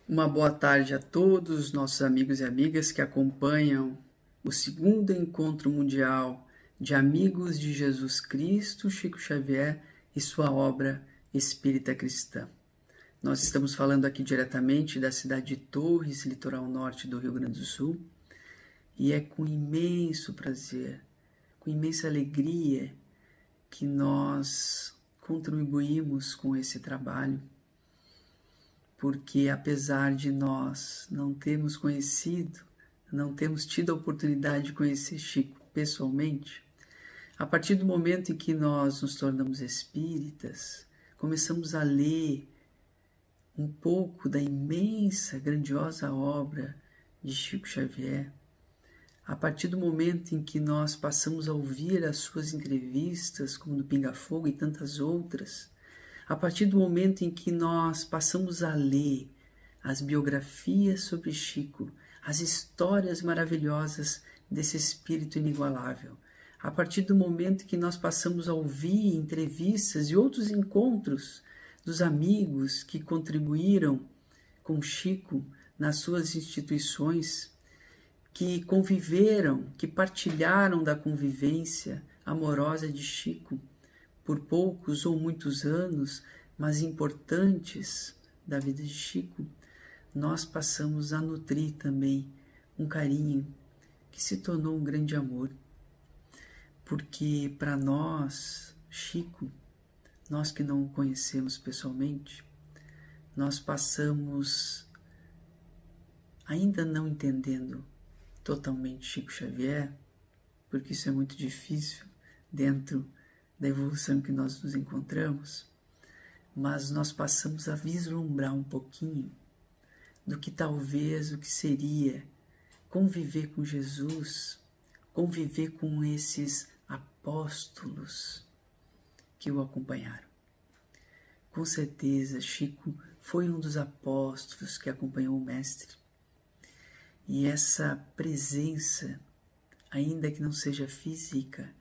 Uma boa tarde a todos os nossos amigos e amigas que acompanham o segundo encontro mundial de Amigos de Jesus Cristo, Chico Xavier e sua obra Espírita Cristã. Nós estamos falando aqui diretamente da cidade de Torres, litoral norte do Rio Grande do Sul, e é com imenso prazer, com imensa alegria que nós contribuímos com esse trabalho, porque apesar de nós não termos conhecido, não termos tido a oportunidade de conhecer Chico pessoalmente, a partir do momento em que nós nos tornamos espíritas, começamos a ler um pouco da imensa, grandiosa obra de Chico Xavier, a partir do momento em que nós passamos a ouvir as suas entrevistas, como do Pinga Fogo e tantas outras, a partir do momento em que nós passamos a ler as biografias sobre Chico, as histórias maravilhosas desse espírito inigualável, a partir do momento em que nós passamos a ouvir entrevistas e outros encontros dos amigos que contribuíram com Chico nas suas instituições, que conviveram, que partilharam da convivência amorosa de Chico por poucos ou muitos anos, mas importantes da vida de Chico, nós passamos a nutrir também um carinho que se tornou um grande amor. Porque para nós, Chico, nós que não o conhecemos pessoalmente, nós passamos, ainda não entendendo totalmente Chico Xavier, porque isso é muito difícil dentro da evolução que nós nos encontramos, mas nós passamos a vislumbrar um pouquinho do que talvez o que seria conviver com Jesus, conviver com esses apóstolos que o acompanharam. Com certeza, Chico foi um dos apóstolos que acompanhou o Mestre. E essa presença, ainda que não seja física,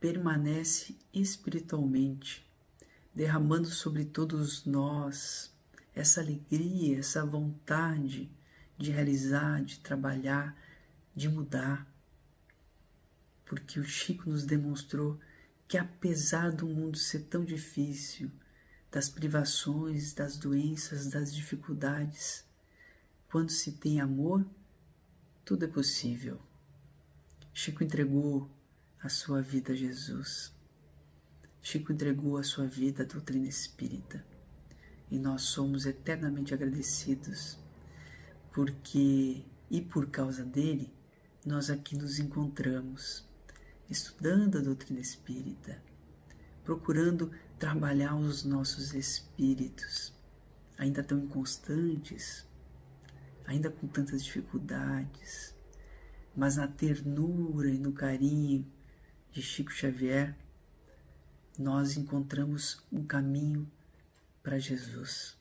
permanece espiritualmente, derramando sobre todos nós essa alegria, essa vontade de realizar, de trabalhar, de mudar. Porque o Chico nos demonstrou que apesar do mundo ser tão difícil, das privações, das doenças, das dificuldades, quando se tem amor, tudo é possível. Chico entregou a sua vida a Jesus. Chico entregou a sua vida à doutrina espírita. E nós somos eternamente agradecidos porque, e por causa dele, nós aqui nos encontramos, estudando a doutrina espírita, procurando trabalhar os nossos espíritos, ainda tão inconstantes, ainda com tantas dificuldades, mas na ternura e no carinho de Chico Xavier, nós encontramos um caminho para Jesus.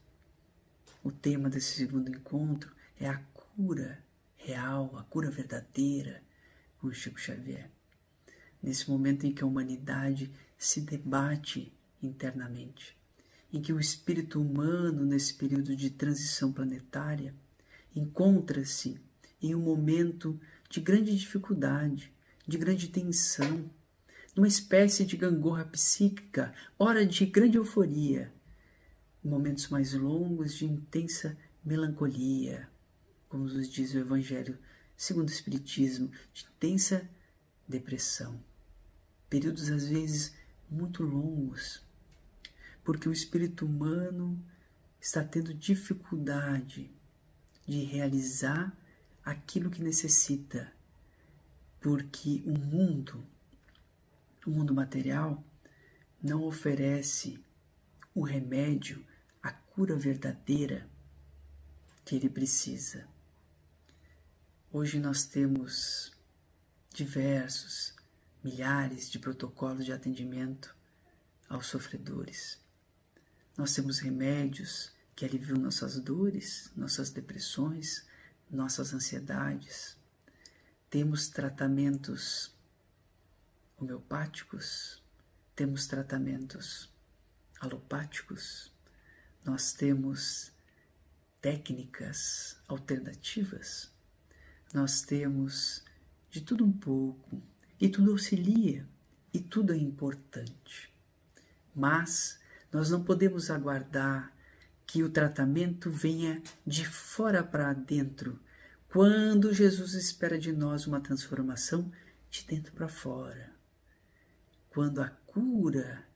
O tema desse segundo encontro é a cura real, a cura verdadeira com Chico Xavier. Nesse momento em que a humanidade se debate internamente, em que o espírito humano, nesse período de transição planetária, encontra-se em um momento de grande dificuldade, de grande tensão, numa espécie de gangorra psíquica, hora de grande euforia, momentos mais longos de intensa melancolia, como nos diz o Evangelho segundo o Espiritismo, de intensa depressão. Períodos às vezes muito longos, porque o espírito humano está tendo dificuldade de realizar aquilo que necessita, porque o mundo material não oferece o remédio, a cura verdadeira que ele precisa. Hoje nós temos diversos, milhares de protocolos de atendimento aos sofredores. Nós temos remédios que aliviam nossas dores, nossas depressões, nossas ansiedades. Temos tratamentos homeopáticos, temos tratamentos alopáticos, nós temos técnicas alternativas, nós temos de tudo um pouco, e tudo auxilia, e tudo é importante. Mas nós não podemos aguardar que o tratamento venha de fora para dentro, quando Jesus espera de nós uma transformação de dentro para fora. Quando a cura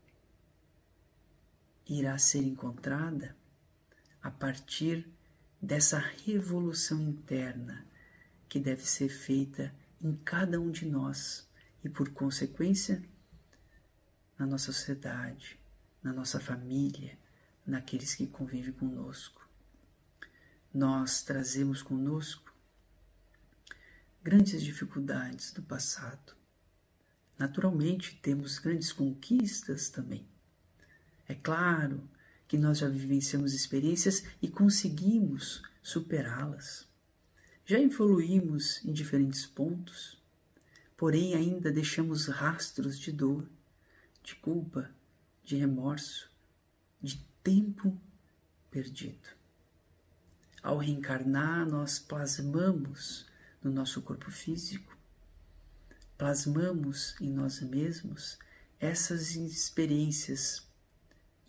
irá ser encontrada a partir dessa revolução interna que deve ser feita em cada um de nós e, por consequência, na nossa sociedade, na nossa família, naqueles que convivem conosco. Nós trazemos conosco grandes dificuldades do passado. Naturalmente, temos grandes conquistas também. É claro que nós já vivenciamos experiências e conseguimos superá-las. Já evoluímos em diferentes pontos, porém ainda deixamos rastros de dor, de culpa, de remorso, de tempo perdido. Ao reencarnar, nós plasmamos no nosso corpo físico, plasmamos em nós mesmos essas experiências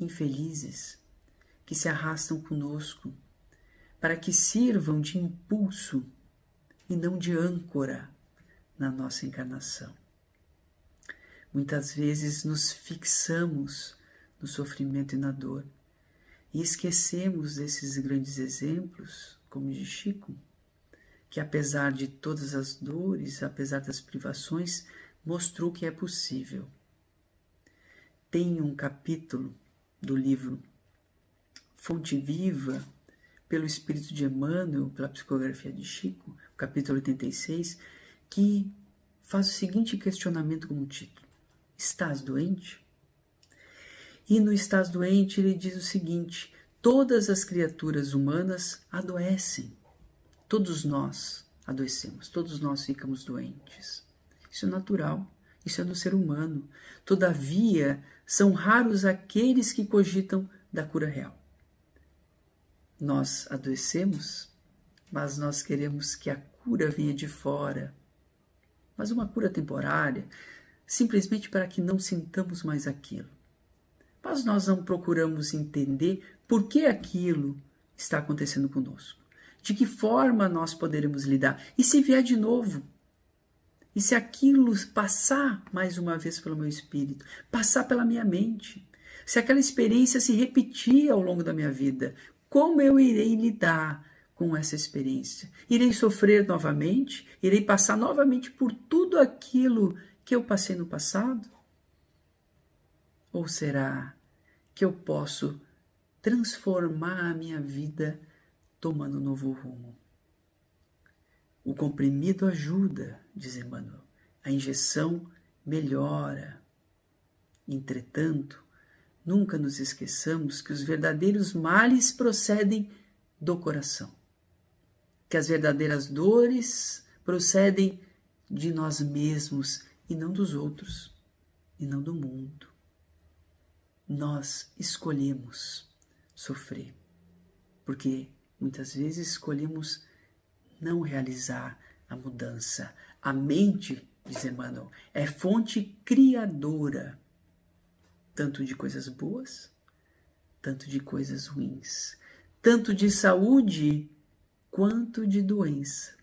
infelizes que se arrastam conosco para que sirvam de impulso e não de âncora na nossa encarnação. Muitas vezes nos fixamos no sofrimento e na dor e esquecemos desses grandes exemplos, como de Chico, que apesar de todas as dores, apesar das privações, mostrou que é possível. Tem um capítulo do livro Fonte Viva, pelo Espírito de Emmanuel, pela psicografia de Chico, capítulo 86, que faz o seguinte questionamento como título: estás doente? E no Estás doente ele diz o seguinte: todas as criaturas humanas adoecem, todos nós adoecemos, todos nós ficamos doentes. Isso é natural, isso é do ser humano. Todavia, são raros aqueles que cogitam da cura real. Nós adoecemos, mas nós queremos que a cura venha de fora. Mas uma cura temporária, simplesmente para que não sintamos mais aquilo. Mas nós não procuramos entender por que aquilo está acontecendo conosco. De que forma nós poderemos lidar. E se vier de novo? E se aquilo passar mais uma vez pelo meu espírito, passar pela minha mente, se aquela experiência se repetir ao longo da minha vida, como eu irei lidar com essa experiência? Irei sofrer novamente? Irei passar novamente por tudo aquilo que eu passei no passado? Ou será que eu posso transformar a minha vida tomando um novo rumo? O comprimido ajuda, diz Emmanuel. A injeção melhora. Entretanto, nunca nos esqueçamos que os verdadeiros males procedem do coração. Que as verdadeiras dores procedem de nós mesmos e não dos outros, e não do mundo. Nós escolhemos sofrer, porque muitas vezes escolhemos não realizar a mudança. A mente, diz Emmanuel, é fonte criadora, tanto de coisas boas, tanto de coisas ruins, tanto de saúde quanto de doença.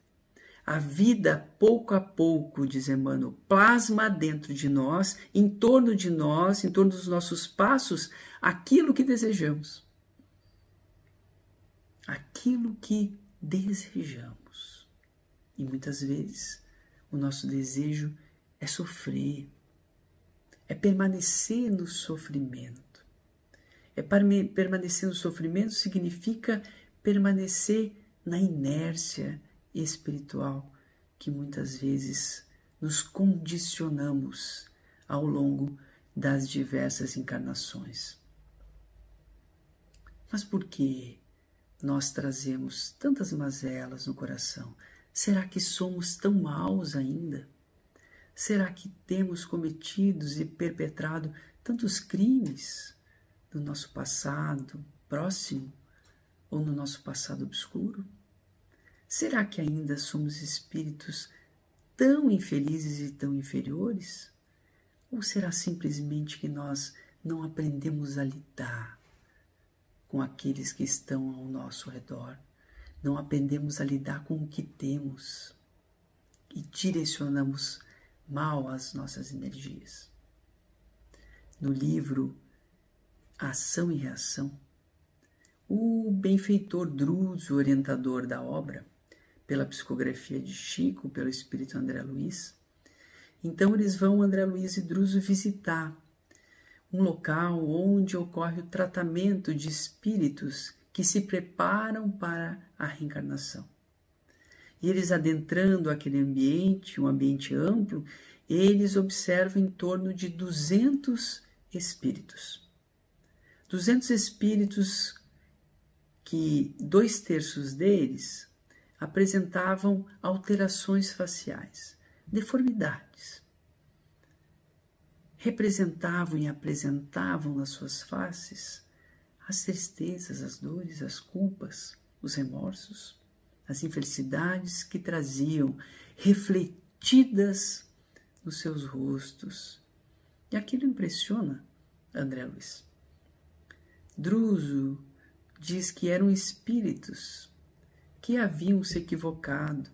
A vida, pouco a pouco, diz Emmanuel, plasma dentro de nós, em torno dos nossos passos, aquilo que desejamos. Aquilo que desejamos. E muitas vezes o nosso desejo é sofrer, é permanecer no sofrimento. Permanecer no sofrimento significa permanecer na inércia espiritual que muitas vezes nos condicionamos ao longo das diversas encarnações. Mas por que nós trazemos tantas mazelas no coração? Será que somos tão maus ainda? Será que temos cometido e perpetrado tantos crimes no nosso passado próximo ou no nosso passado obscuro? Será que ainda somos espíritos tão infelizes e tão inferiores? Ou será simplesmente que nós não aprendemos a lidar com aqueles que estão ao nosso redor? Não aprendemos a lidar com o que temos e direcionamos mal as nossas energias. No livro Ação e Reação, o benfeitor Druso, orientador da obra, pela psicografia de Chico, pelo espírito André Luiz, então eles vão, André Luiz e Druso, visitar um local onde ocorre o tratamento de espíritos que se preparam para a reencarnação. E eles adentrando aquele ambiente, um ambiente amplo, eles observam em torno de 200 espíritos. 200 espíritos que 2/3 deles apresentavam alterações faciais, deformidades. Representavam e apresentavam nas suas faces as tristezas, as dores, as culpas, os remorsos, as infelicidades que traziam refletidas nos seus rostos. E aquilo impressiona André Luiz. Druso diz que eram espíritos que haviam se equivocado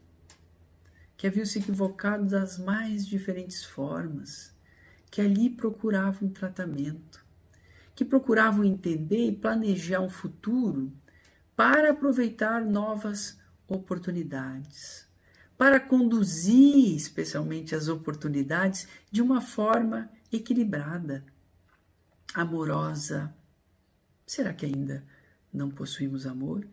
das mais diferentes formas, que ali procuravam tratamento, que procuravam entender e planejar um futuro para aproveitar novas oportunidades, para conduzir especialmente as oportunidades de uma forma equilibrada, amorosa. Será que ainda não possuímos amor?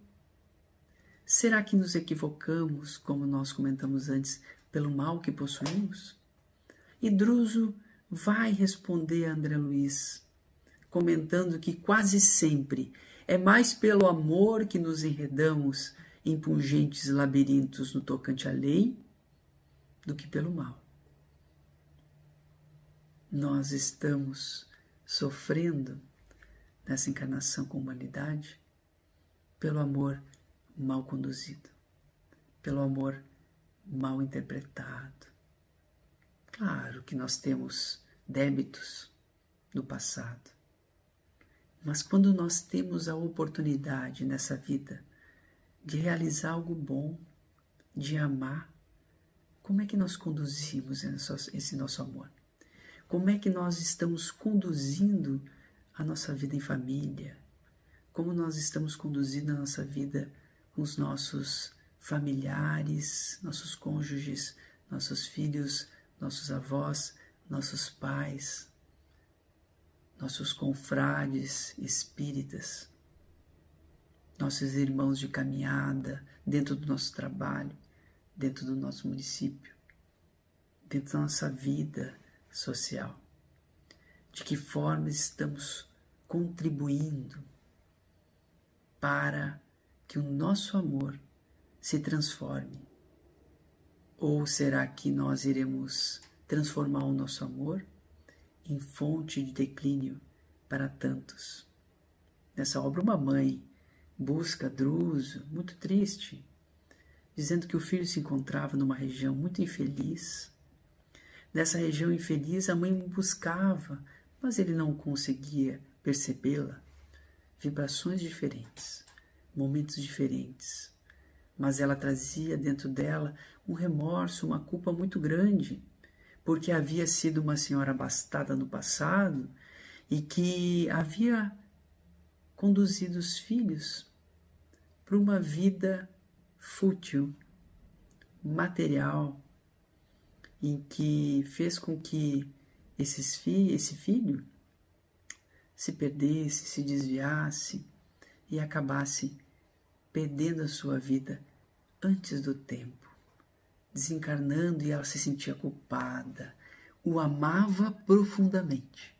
Será que nos equivocamos, como nós comentamos antes, pelo mal que possuímos? E Druso vai responder a André Luiz, comentando que quase sempre é mais pelo amor que nos enredamos em pungentes labirintos no tocante à lei do que pelo mal. Nós estamos sofrendo nessa encarnação com a humanidade pelo amor mal conduzido, pelo amor mal interpretado. Claro que nós temos débitos do passado, mas quando nós temos a oportunidade nessa vida de realizar algo bom, de amar, como é que nós conduzimos esse nosso amor? Como é que nós estamos conduzindo a nossa vida em família? Como nós estamos conduzindo a nossa vida com os nossos familiares, nossos cônjuges, nossos filhos, nossos avós, nossos pais, nossos confrades espíritas, nossos irmãos de caminhada, dentro do nosso trabalho, dentro do nosso município, dentro da nossa vida social. De que forma estamos contribuindo para que o nosso amor se transforme? Ou será que nós iremos transformar o nosso amor em fonte de declínio para tantos? Nessa obra, uma mãe busca Druso, muito triste, dizendo que o filho se encontrava numa região muito infeliz. Nessa região infeliz, a mãe o buscava, mas ele não conseguia percebê-la. Vibrações diferentes, momentos diferentes, mas ela trazia dentro dela um remorso, uma culpa muito grande, porque havia sido uma senhora abastada no passado e que havia conduzido os filhos para uma vida fútil, material, em que fez com que esse filho se perdesse, se desviasse e acabasse perdendo a sua vida antes do tempo, desencarnando, e ela se sentia culpada, o amava profundamente,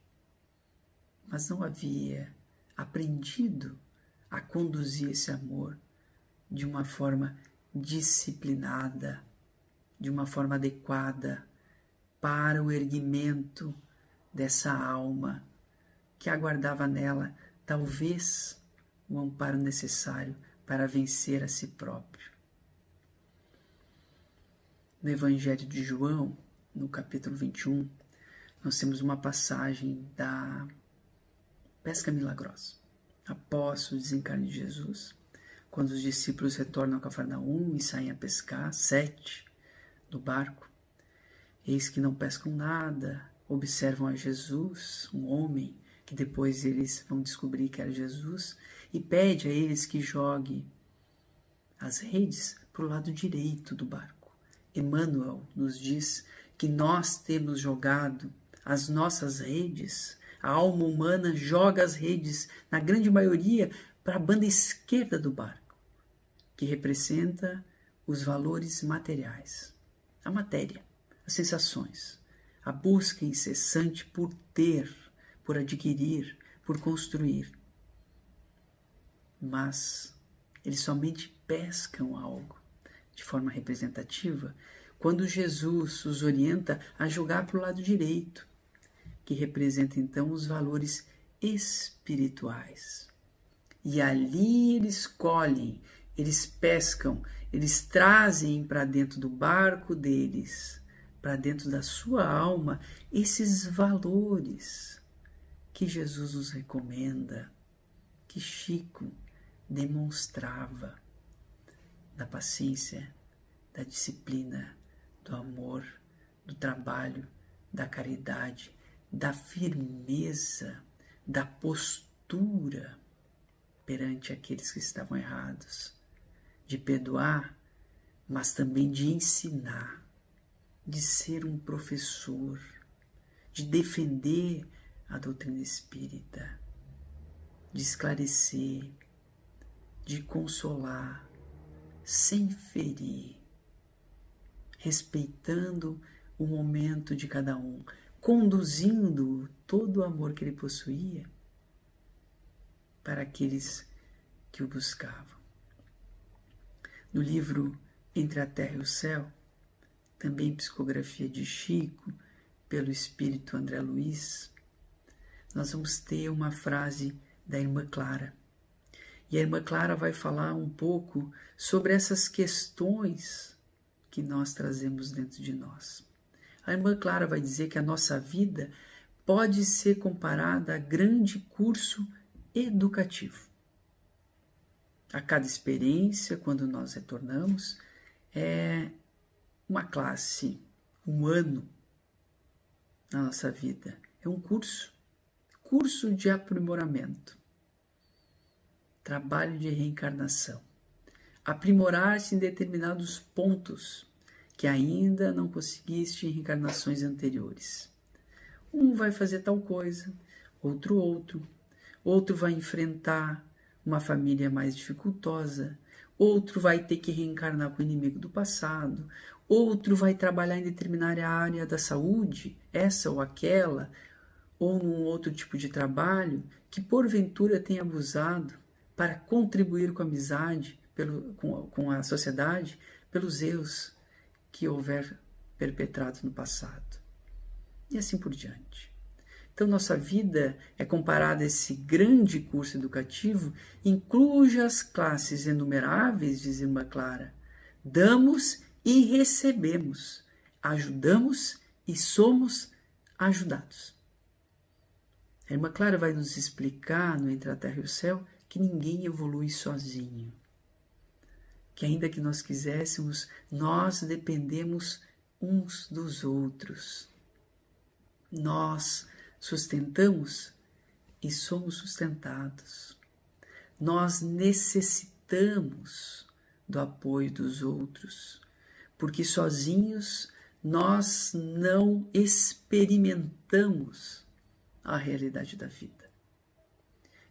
mas não havia aprendido a conduzir esse amor de uma forma disciplinada, de uma forma adequada para o erguimento dessa alma que aguardava nela talvez o amparo necessário para vencer a si próprio. No Evangelho de João, no capítulo 21, nós temos uma passagem da pesca milagrosa. Após o desencarne de Jesus, quando os discípulos retornam a Cafarnaum e saem a pescar, 7 do barco, eis que não pescam nada, observam a Jesus, um homem, que depois eles vão descobrir que era Jesus, e pede a eles que jogue as redes para o lado direito do barco. Emmanuel nos diz que nós temos jogado as nossas redes, a alma humana joga as redes, na grande maioria, para a banda esquerda do barco, que representa os valores materiais, a matéria, as sensações, a busca incessante por ter, por adquirir, por construir. Mas eles somente pescam algo de forma representativa quando Jesus os orienta a jogar para o lado direito, que representa então os valores espirituais. E ali eles colhem, eles pescam, eles trazem para dentro do barco deles, para dentro da sua alma, esses valores que Jesus nos recomenda, que Chico demonstrava, da paciência, da disciplina, do amor, do trabalho, da caridade, da firmeza, da postura perante aqueles que estavam errados, de perdoar, mas também de ensinar, de ser um professor, de defender a doutrina espírita, de esclarecer, de consolar, sem ferir, respeitando o momento de cada um, conduzindo todo o amor que ele possuía para aqueles que o buscavam. No livro Entre a Terra e o Céu, também psicografia de Chico, pelo espírito André Luiz, nós vamos ter uma frase da irmã Clara. E a irmã Clara vai falar um pouco sobre essas questões que nós trazemos dentro de nós. A irmã Clara vai dizer que a nossa vida pode ser comparada a grande curso educativo. A cada experiência, quando nós retornamos, é uma classe, um ano na nossa vida. É um curso de aprimoramento, trabalho de reencarnação, aprimorar-se em determinados pontos que ainda não conseguiste em reencarnações anteriores. Um vai fazer tal coisa, outro vai enfrentar uma família mais dificultosa, outro vai ter que reencarnar com o inimigo do passado, outro vai trabalhar em determinada área da saúde, essa ou aquela, ou num outro tipo de trabalho que porventura tenha abusado para contribuir com a amizade, com a sociedade, pelos erros que houver perpetrado no passado. E assim por diante. Então, nossa vida é comparada a esse grande curso educativo em cujas classes inumeráveis, diz irmã Clara, damos e recebemos, ajudamos e somos ajudados. A irmã Clara vai nos explicar no Entre a Terra e o Céu que ninguém evolui sozinho. Que ainda que nós quiséssemos, nós dependemos uns dos outros. Nós sustentamos e somos sustentados. Nós necessitamos do apoio dos outros, porque sozinhos nós não experimentamos a realidade da vida.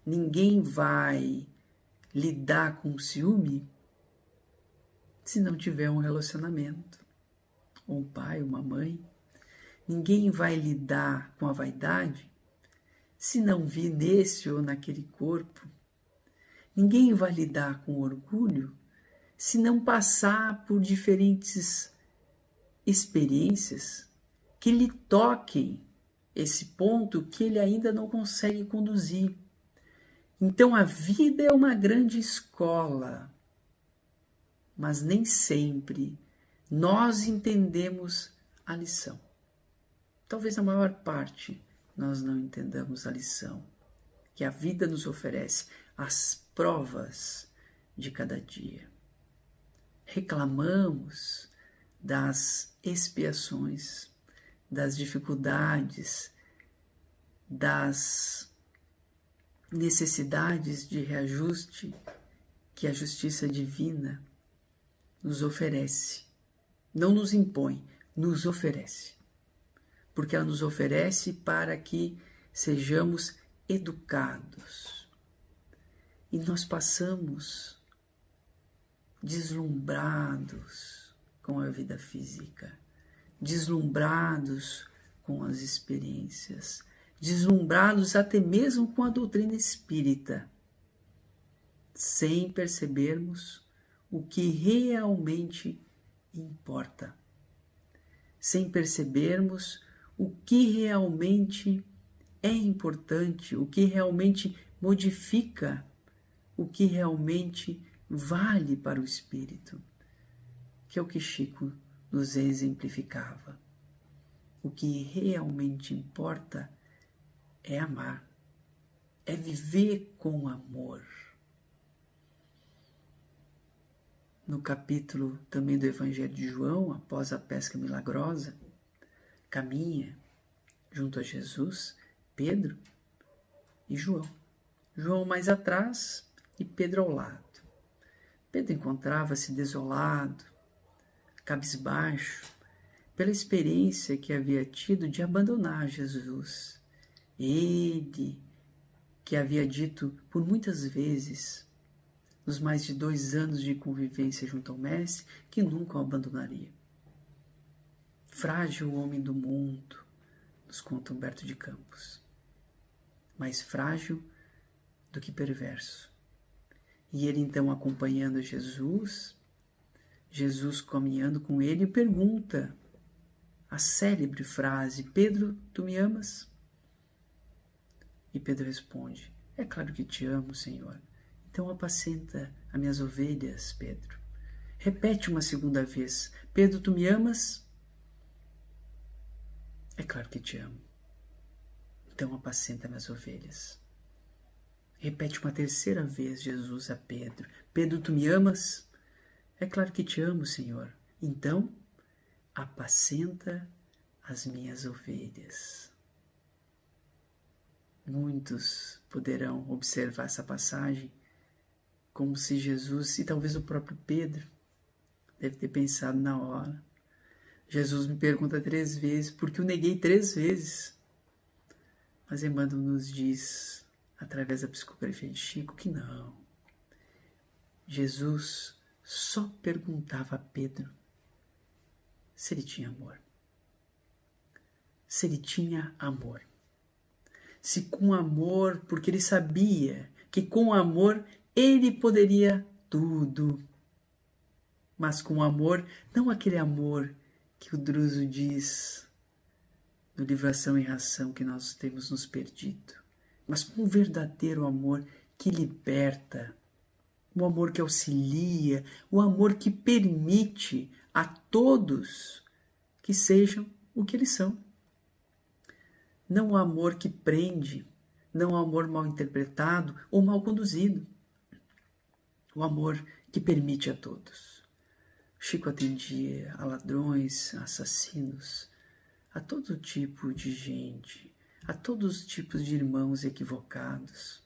Ninguém vai lidar com o ciúme se não tiver um relacionamento, um pai, uma mãe. Ninguém vai lidar com a vaidade se não vir nesse ou naquele corpo. Ninguém vai lidar com o orgulho se não passar por diferentes experiências que lhe toquem esse ponto que ele ainda não consegue conduzir. Então a vida é uma grande escola, mas nem sempre nós entendemos a lição. Talvez a maior parte nós não entendamos a lição que a vida nos oferece, as provas de cada dia. Reclamamos das expiações, das dificuldades, das necessidades de reajuste que a justiça divina nos oferece. Não nos impõe, nos oferece. Porque ela nos oferece para que sejamos educados. E nós passamos deslumbrados com a vida física, deslumbrados com as experiências, deslumbrados até mesmo com a doutrina espírita, sem percebermos o que realmente importa, sem percebermos o que realmente é importante, o que realmente modifica, o que realmente vale para o espírito, que é o que Chico nos exemplificava. O que realmente importa é amar, é viver com amor. No capítulo também do Evangelho de João, após a pesca milagrosa, caminha junto a Jesus Pedro e João. João mais atrás e Pedro ao lado. Pedro encontrava-se desolado, cabisbaixo, pela experiência que havia tido de abandonar Jesus. Ele, que havia dito por muitas vezes, nos mais de 2 anos de convivência junto ao Mestre, que nunca o abandonaria. Frágil homem do mundo, nos conta Humberto de Campos. Mais frágil do que perverso. E ele então acompanhando Jesus, Jesus caminhando com ele, pergunta a célebre frase: Pedro, tu me amas? E Pedro responde: é claro que te amo, Senhor. Então apacenta as minhas ovelhas, Pedro. Repete uma segunda vez: Pedro, tu me amas? É claro que te amo. Então apacenta minhas ovelhas. Repete uma terceira vez Jesus a Pedro: Pedro, tu me amas? É claro que te amo, Senhor. Então apacenta as minhas ovelhas. Muitos poderão observar essa passagem como se Jesus, e talvez o próprio Pedro, deve ter pensado na hora. Jesus me pergunta 3 vezes, porque eu neguei 3 vezes. Mas Emmanuel nos diz, através da psicografia de Chico, que não. Jesus só perguntava a Pedro se ele tinha amor. Se ele tinha amor. Se com amor, porque ele sabia que com amor ele poderia tudo. Mas com amor, não aquele amor que o Druso diz no livro Ação e Reação que nós temos nos perdido, mas com um verdadeiro amor que liberta, um amor que auxilia, um amor que permite a todos que sejam o que eles são. Não o amor que prende, não o amor mal interpretado ou mal conduzido. O amor que permite a todos. Chico atendia a ladrões, a assassinos, a todo tipo de gente, a todos os tipos de irmãos equivocados.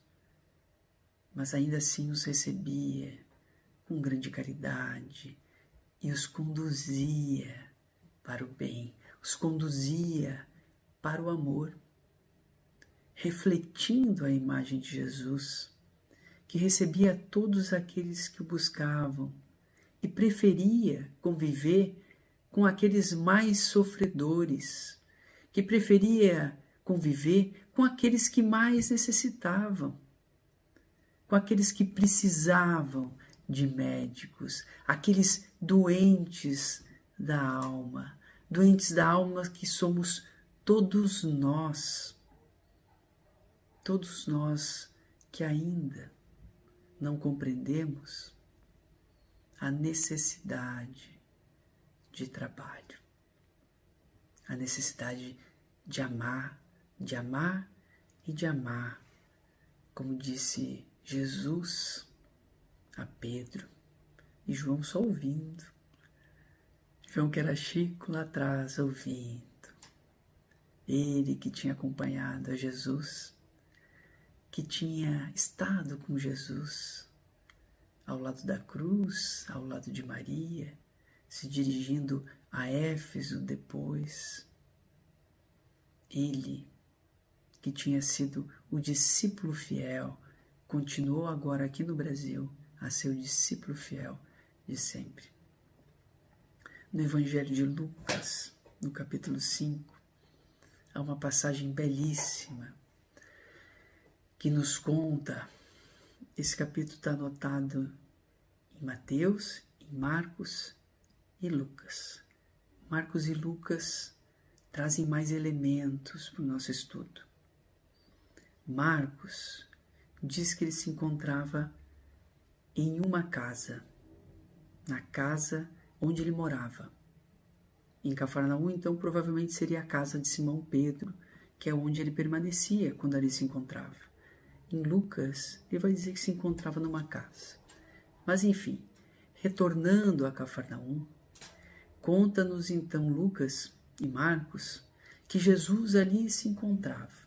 Mas ainda assim os recebia com grande caridade e os conduzia para o bem, os conduzia para o amor, refletindo a imagem de Jesus, que recebia todos aqueles que o buscavam e preferia conviver com aqueles mais sofredores, que preferia conviver com aqueles que mais necessitavam, com aqueles que precisavam de médicos, aqueles doentes da alma que somos todos nós que ainda não compreendemos a necessidade de trabalho, a necessidade de amar e de amar, como disse Jesus a Pedro, e João só ouvindo. João, que era Chico lá atrás, ouvindo. Ele que tinha acompanhado a Jesus, que tinha estado com Jesus ao lado da cruz, ao lado de Maria, se dirigindo a Éfeso depois. Ele, que tinha sido o discípulo fiel, continuou agora aqui no Brasil a ser o discípulo fiel de sempre. No Evangelho de Lucas, no capítulo 5, há uma passagem belíssima que nos conta. Esse capítulo está anotado em Mateus, em Marcos e Lucas. Marcos e Lucas trazem mais elementos para o nosso estudo. Marcos diz que ele se encontrava em uma casa, na casa onde ele morava. Em Cafarnaum, então, provavelmente seria a casa de Simão Pedro, que é onde ele permanecia quando ali se encontrava. Em Lucas, ele vai dizer que se encontrava numa casa. Mas, enfim, retornando a Cafarnaum, conta-nos então Lucas e Marcos que Jesus ali se encontrava.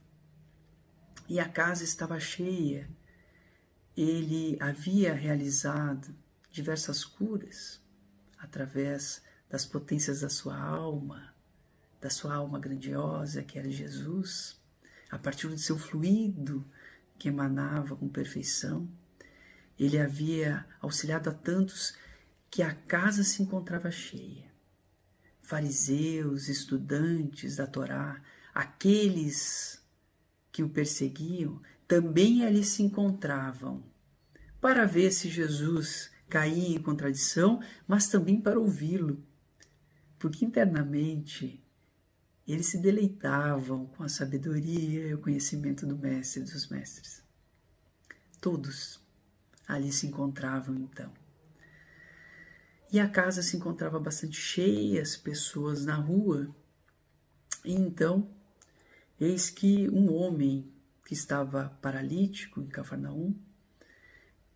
E a casa estava cheia. Ele havia realizado diversas curas através das potências da sua alma grandiosa, que era Jesus, a partir do seu fluido que emanava com perfeição. Ele havia auxiliado a tantos que a casa se encontrava cheia. Fariseus, estudantes da Torá, aqueles que o perseguiam, também ali se encontravam, para ver se Jesus caía em contradição, mas também para ouvi-lo, porque internamente eles se deleitavam com a sabedoria e o conhecimento do Mestre e dos Mestres. Todos ali se encontravam então. E a casa se encontrava bastante cheia, as pessoas na rua. E então, eis que um homem que estava paralítico em Cafarnaum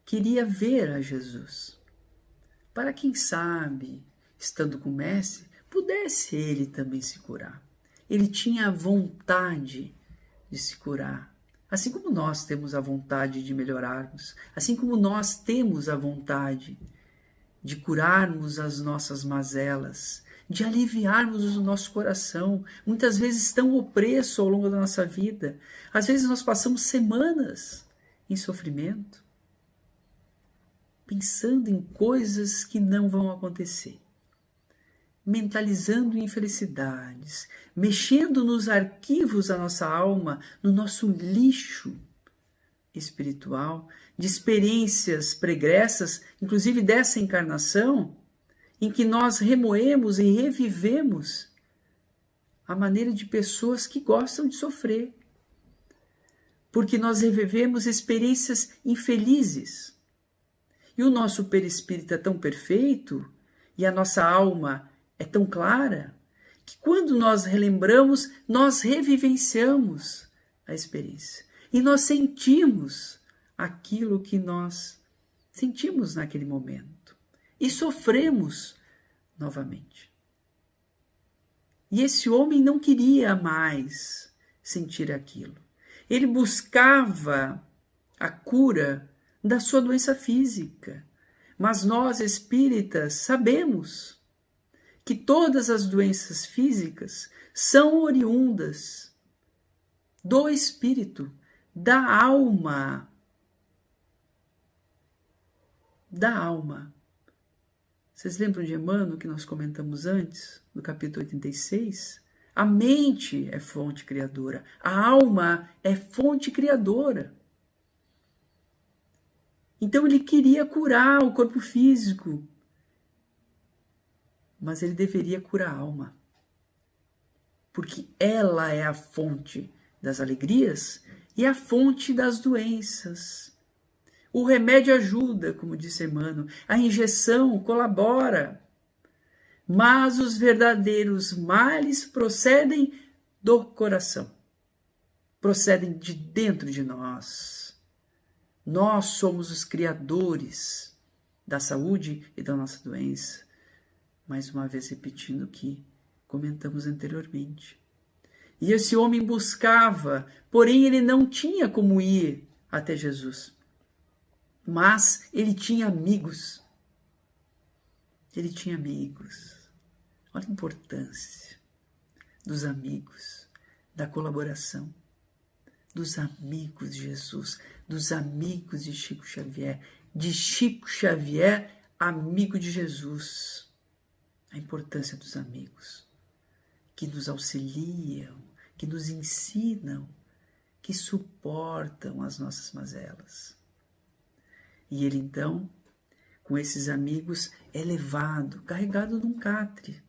queria ver a Jesus, para quem sabe, estando com o Mestre, pudesse ele também se curar. Ele tinha a vontade de se curar, assim como nós temos a vontade de melhorarmos, assim como nós temos a vontade de curarmos as nossas mazelas, de aliviarmos o nosso coração, muitas vezes tão opresso ao longo da nossa vida. Às vezes nós passamos semanas em sofrimento, pensando em coisas que não vão acontecer, mentalizando infelicidades, mexendo nos arquivos da nossa alma, no nosso lixo espiritual, de experiências pregressas, inclusive dessa encarnação, em que nós remoemos e revivemos a maneira de pessoas que gostam de sofrer, porque nós revivemos experiências infelizes. E o nosso perispírito é tão perfeito e a nossa alma é tão clara que quando nós relembramos, nós revivenciamos a experiência. E nós sentimos aquilo que nós sentimos naquele momento. E sofremos novamente. E esse homem não queria mais sentir aquilo. Ele buscava a cura da sua doença física. Mas nós, espíritas, sabemos que todas as doenças físicas são oriundas do espírito, da alma. Da alma. Vocês lembram de Emmanuel, que nós comentamos antes, no capítulo 86? A mente é fonte criadora, a alma é fonte criadora. Então ele queria curar o corpo físico, mas ele deveria curar a alma, porque ela é a fonte das alegrias e a fonte das doenças. O remédio ajuda, como disse Emmanuel, a injeção colabora, mas os verdadeiros males procedem do coração, procedem de dentro de nós. Nós somos os criadores da saúde e da nossa doença. Mais uma vez repetindo o que comentamos anteriormente. E esse homem buscava, porém ele não tinha como ir até Jesus. Mas ele tinha amigos. Ele tinha amigos. Olha a importância dos amigos, da colaboração, dos amigos de Jesus, dos amigos de Chico Xavier, amigo de Jesus. A importância dos amigos, que nos auxiliam, que nos ensinam, que suportam as nossas mazelas. E ele então, com esses amigos, é levado, carregado num catre.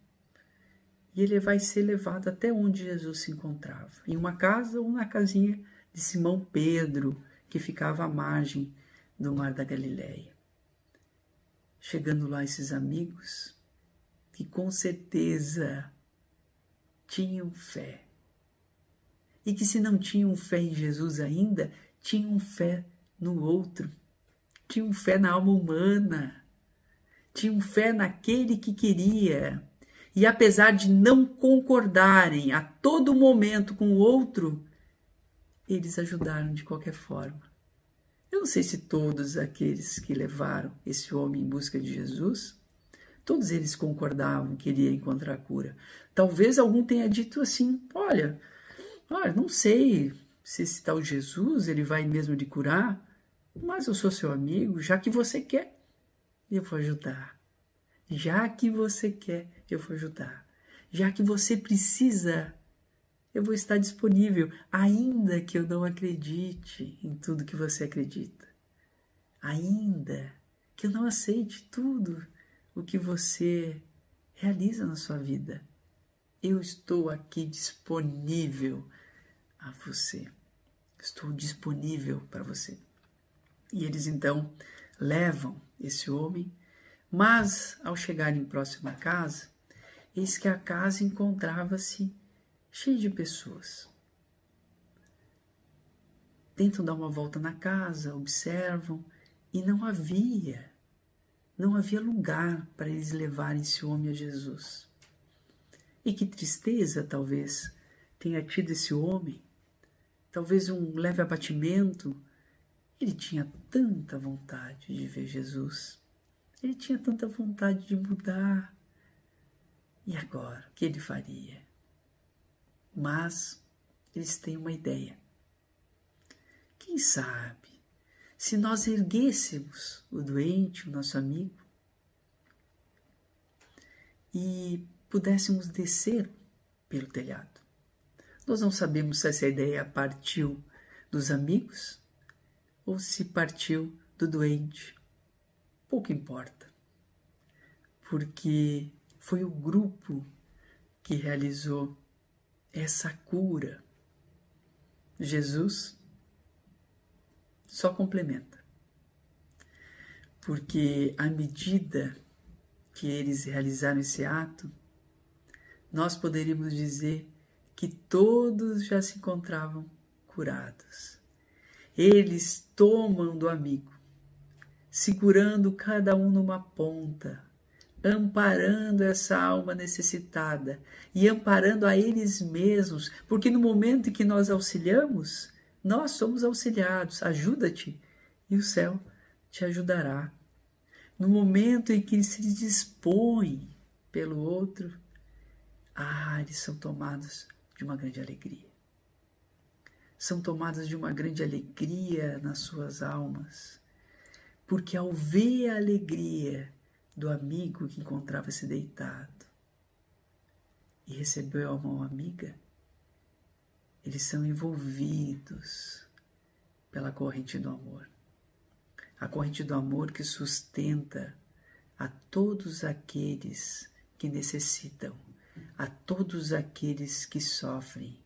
E ele vai ser levado até onde Jesus se encontrava, em uma casa ou na casinha de Simão Pedro, que ficava à margem do Mar da Galileia. Chegando lá esses amigos, que com certeza tinham fé. E que se não tinham fé em Jesus ainda, tinham fé no outro. Tinham fé na alma humana. Tinham fé naquele que queria. E apesar de não concordarem a todo momento com o outro, eles ajudaram de qualquer forma. Eu não sei se todos aqueles que levaram esse homem em busca de Jesus, todos eles concordavam que ele ia encontrar a cura. Talvez algum tenha dito assim, olha, não sei se esse tal Jesus ele vai mesmo lhe curar, mas eu sou seu amigo, já que você quer, eu vou ajudar. Já que você quer, eu vou ajudar. Já que você precisa, eu vou estar disponível, ainda que eu não acredite em tudo que você acredita. Ainda que eu não aceite tudo o que você realiza na sua vida. Eu estou aqui disponível a você. Estou disponível para você. E eles então levam esse homem, mas ao chegarem próximo à casa, eis que a casa encontrava-se cheia de pessoas. Tentam dar uma volta na casa, observam, e não havia lugar para eles levarem esse homem a Jesus. E que tristeza, talvez, tenha tido esse homem, talvez um leve abatimento. Ele tinha tanta vontade de ver Jesus, ele tinha tanta vontade de mudar. E agora, o que ele faria? Mas eles têm uma ideia. Quem sabe, se nós erguêssemos o doente, o nosso amigo, e pudéssemos descer pelo telhado. Nós não sabemos se essa ideia partiu dos amigos ou se partiu do doente. Pouco importa, porque foi o grupo que realizou essa cura. Jesus só complementa, porque à medida que eles realizaram esse ato, nós poderíamos dizer que todos já se encontravam curados. Eles tomam do amigo, segurando cada um numa ponta, amparando essa alma necessitada e amparando a eles mesmos, porque no momento em que nós auxiliamos, nós somos auxiliados. Ajuda-te e o céu te ajudará. No momento em que eles se dispõem pelo outro, eles são tomados de uma grande alegria. São tomados de uma grande alegria nas suas almas, porque ao ver a alegria do amigo que encontrava-se deitado e recebeu a mão amiga, eles são envolvidos pela corrente do amor. A corrente do amor que sustenta a todos aqueles que necessitam, a todos aqueles que sofrem,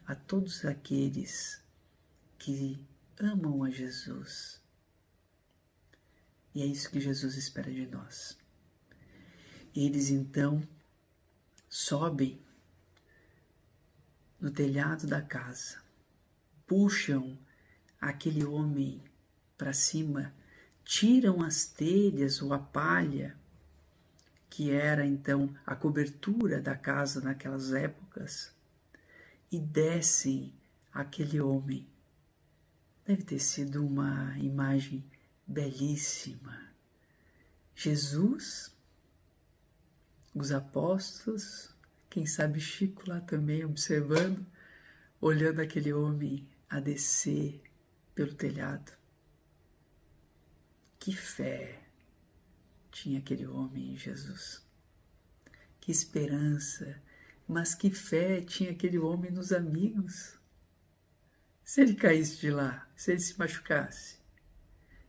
a todos aqueles que amam a Jesus. E é isso que Jesus espera de nós. Eles então sobem no telhado da casa, puxam aquele homem para cima, tiram as telhas ou a palha, que era então a cobertura da casa naquelas épocas, e descem aquele homem. Deve ter sido uma imagem belíssima. Jesus, os apóstolos, quem sabe Chico lá também observando, olhando aquele homem a descer pelo telhado. Que fé tinha aquele homem em Jesus. Que esperança, mas que fé tinha aquele homem nos amigos. Se ele caísse de lá, se ele se machucasse,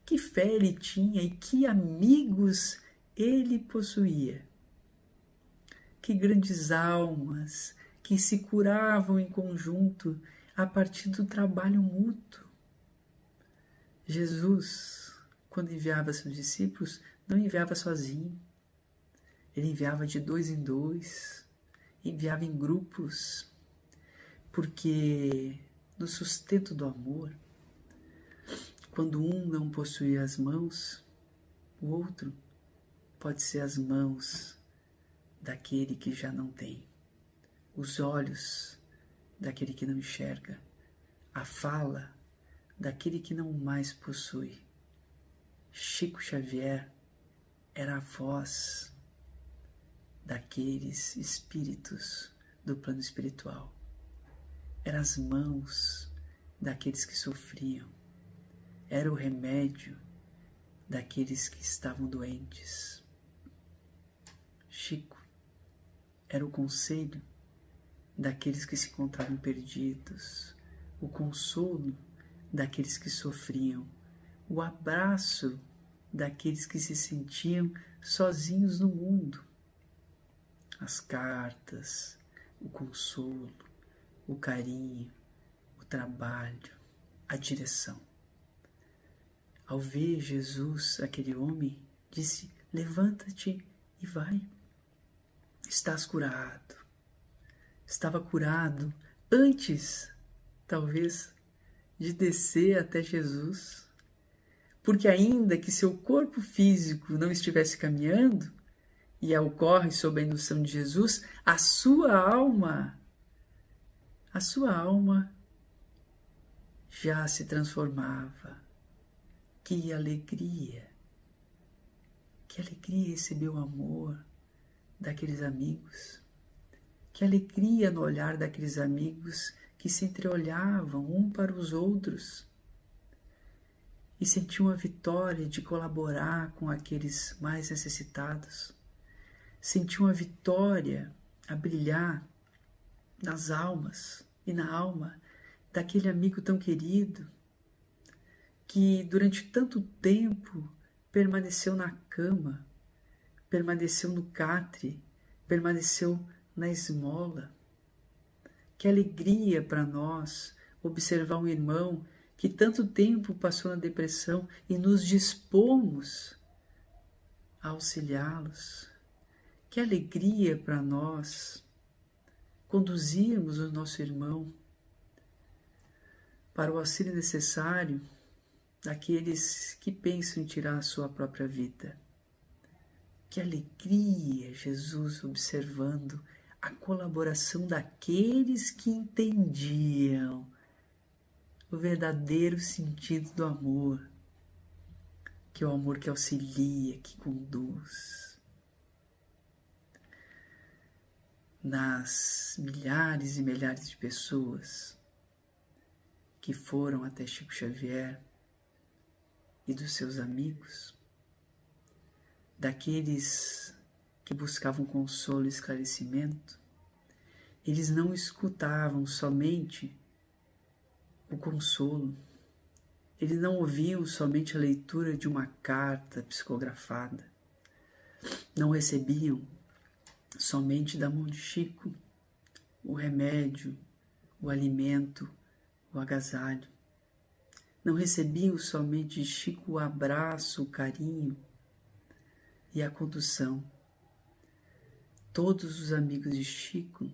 que fé ele tinha e que amigos ele possuía. Que grandes almas que se curavam em conjunto a partir do trabalho mútuo. Jesus, quando enviava seus discípulos, não enviava sozinho. Ele enviava de 2 em 2, enviava em grupos, porque no sustento do amor, quando um não possui as mãos, o outro pode ser as mãos daquele que já não tem, os olhos daquele que não enxerga, a fala daquele que não mais possui. Chico Xavier era a voz daqueles espíritos do plano espiritual. Eram as mãos daqueles que sofriam. Era o remédio daqueles que estavam doentes. Chico era o conselho daqueles que se encontravam perdidos, o consolo daqueles que sofriam, o abraço daqueles que se sentiam sozinhos no mundo. As cartas, o consolo, o carinho, o trabalho, a direção. Ao ver Jesus, aquele homem, disse: levanta-te e vai. Estás curado. Estava curado antes, talvez, de descer até Jesus. Porque ainda que seu corpo físico não estivesse caminhando, e ocorre sob a indução de Jesus, a sua alma já se transformava. Que alegria receber o amor daqueles amigos. Que alegria no olhar daqueles amigos que se entreolhavam um para os outros e sentiam a vitória de colaborar com aqueles mais necessitados. Sentiam a vitória a brilhar nas almas e na alma daquele amigo tão querido que durante tanto tempo permaneceu na cama, permaneceu no catre, permaneceu na esmola. Que alegria para nós observar um irmão que tanto tempo passou na depressão e nos dispomos a auxiliá-los. Que alegria para nós conduzirmos o nosso irmão para o auxílio necessário daqueles que pensam em tirar a sua própria vida. Que alegria, Jesus, observando a colaboração daqueles que entendiam o verdadeiro sentido do amor, que é o amor que auxilia, que conduz. Nas milhares e milhares de pessoas que foram até Chico Xavier e dos seus amigos, daqueles que buscavam consolo e esclarecimento, eles não escutavam somente o consolo, eles não ouviam somente a leitura de uma carta psicografada, não recebiam somente da mão de Chico o remédio, o alimento, o agasalho, não recebiam somente de Chico o abraço, o carinho e a condução. Todos os amigos de Chico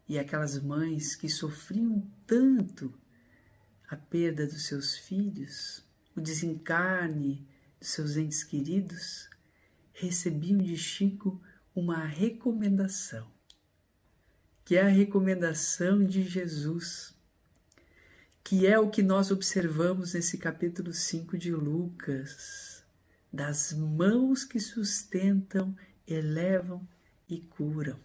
e aquelas mães que sofriam tanto a perda dos seus filhos, o desencarne dos seus entes queridos, recebiam de Chico uma recomendação, que é a recomendação de Jesus, que é o que nós observamos nesse capítulo 5 de Lucas, das mãos que sustentam, elevam e curam.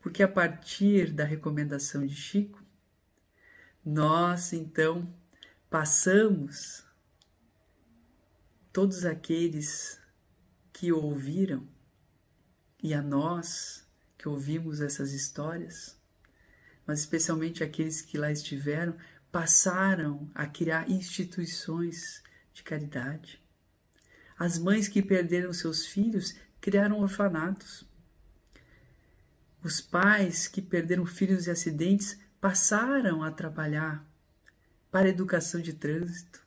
Porque a partir da recomendação de Chico, nós então passamos, todos aqueles que ouviram, e a nós que ouvimos essas histórias, mas especialmente aqueles que lá estiveram, passaram a criar instituições de caridade. As mães que perderam seus filhos criaram orfanatos. Os pais que perderam filhos em acidentes passaram a trabalhar para a educação de trânsito.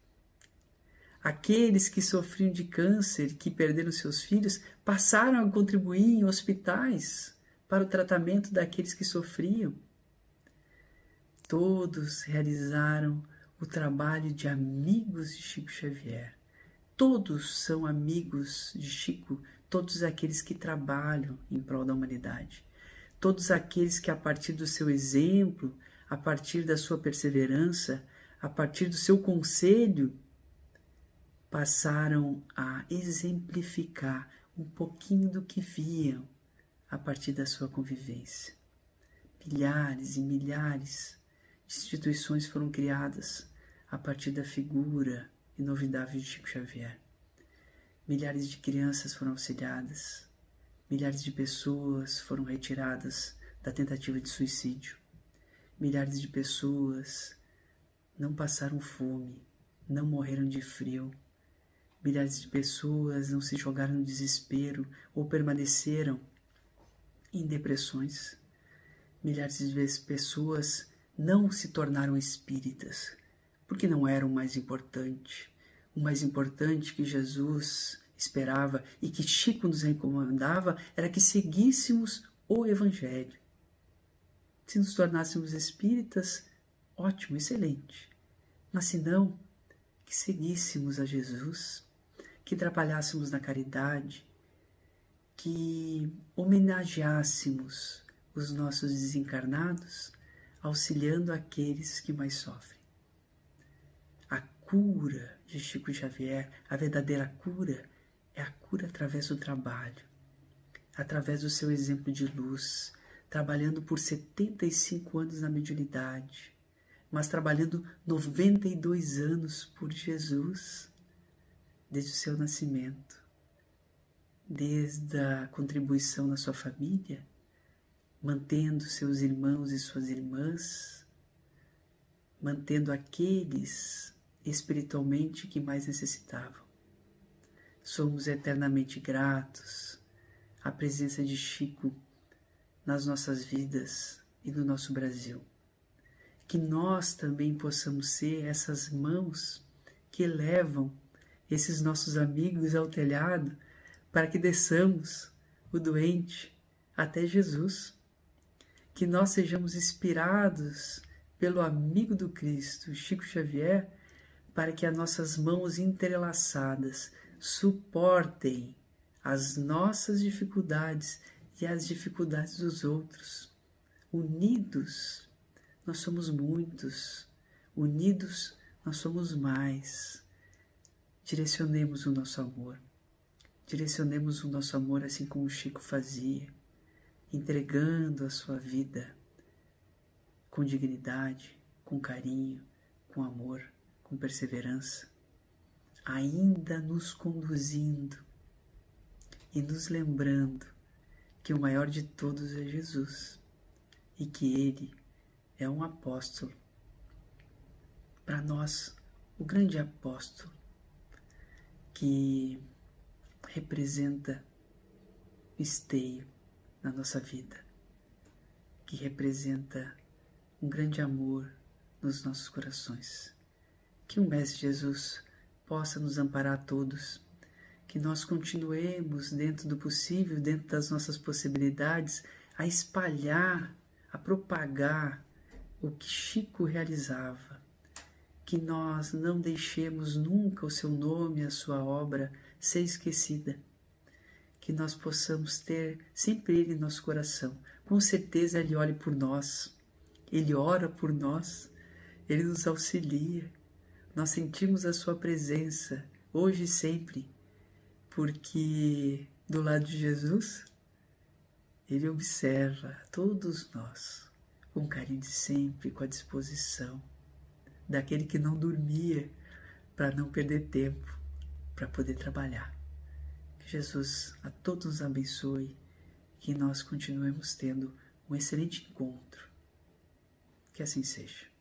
Aqueles que sofriam de câncer e que perderam seus filhos passaram a contribuir em hospitais para o tratamento daqueles que sofriam. Todos realizaram o trabalho de amigos de Chico Xavier. Todos são amigos de Chico, todos aqueles que trabalham em prol da humanidade. Todos aqueles que, a partir do seu exemplo, a partir da sua perseverança, a partir do seu conselho, passaram a exemplificar um pouquinho do que viam a partir da sua convivência. Milhares e milhares de instituições foram criadas a partir da figura inovidável de Chico Xavier. Milhares de crianças foram auxiliadas, milhares de pessoas foram retiradas da tentativa de suicídio, milhares de pessoas não passaram fome, não morreram de frio, milhares de pessoas não se jogaram no desespero ou permaneceram em depressões, milhares de pessoas não se tornaram espíritas, porque não era o mais importante. O mais importante que Jesus esperava e que Chico nos recomendava era que seguíssemos o Evangelho. Se nos tornássemos espíritas, ótimo, excelente. Mas se não, que seguíssemos a Jesus, que trabalhássemos na caridade, que homenageássemos os nossos desencarnados, auxiliando aqueles que mais sofrem. A cura de Chico Xavier, a verdadeira cura, é a cura através do trabalho, através do seu exemplo de luz, trabalhando por 75 anos na mediunidade, mas trabalhando 92 anos por Jesus, desde o seu nascimento, desde a contribuição na sua família, mantendo seus irmãos e suas irmãs, mantendo aqueles espiritualmente que mais necessitavam. Somos eternamente gratos à presença de Chico nas nossas vidas e no nosso Brasil. Que nós também possamos ser essas mãos que levam esses nossos amigos ao telhado para que desçamos o doente até Jesus. Que nós sejamos inspirados pelo amigo do Cristo, Chico Xavier, para que as nossas mãos entrelaçadas suportem as nossas dificuldades e as dificuldades dos outros. Unidos, nós somos muitos. Unidos, nós somos mais. Direcionemos o nosso amor. Direcionemos o nosso amor assim como o Chico fazia, entregando a sua vida com dignidade, com carinho, com amor, com perseverança, ainda nos conduzindo e nos lembrando que o maior de todos é Jesus e que Ele é um apóstolo. Para nós, o grande apóstolo que representa esteio na nossa vida, que representa um grande amor nos nossos corações, Que o Mestre Jesus possa nos amparar a todos, que nós continuemos dentro do possível, dentro das nossas possibilidades, a espalhar, a propagar o que Chico realizava, que nós não deixemos nunca o seu nome, a sua obra ser esquecida, que nós possamos ter sempre Ele em nosso coração. Com certeza Ele olha por nós, Ele ora por nós, Ele nos auxilia, nós sentimos a sua presença hoje e sempre, porque do lado de Jesus, Ele observa a todos nós com carinho de sempre, com a disposição daquele que não dormia para não perder tempo, para poder trabalhar. Que Jesus a todos nos abençoe, que nós continuemos tendo um excelente encontro. Que assim seja.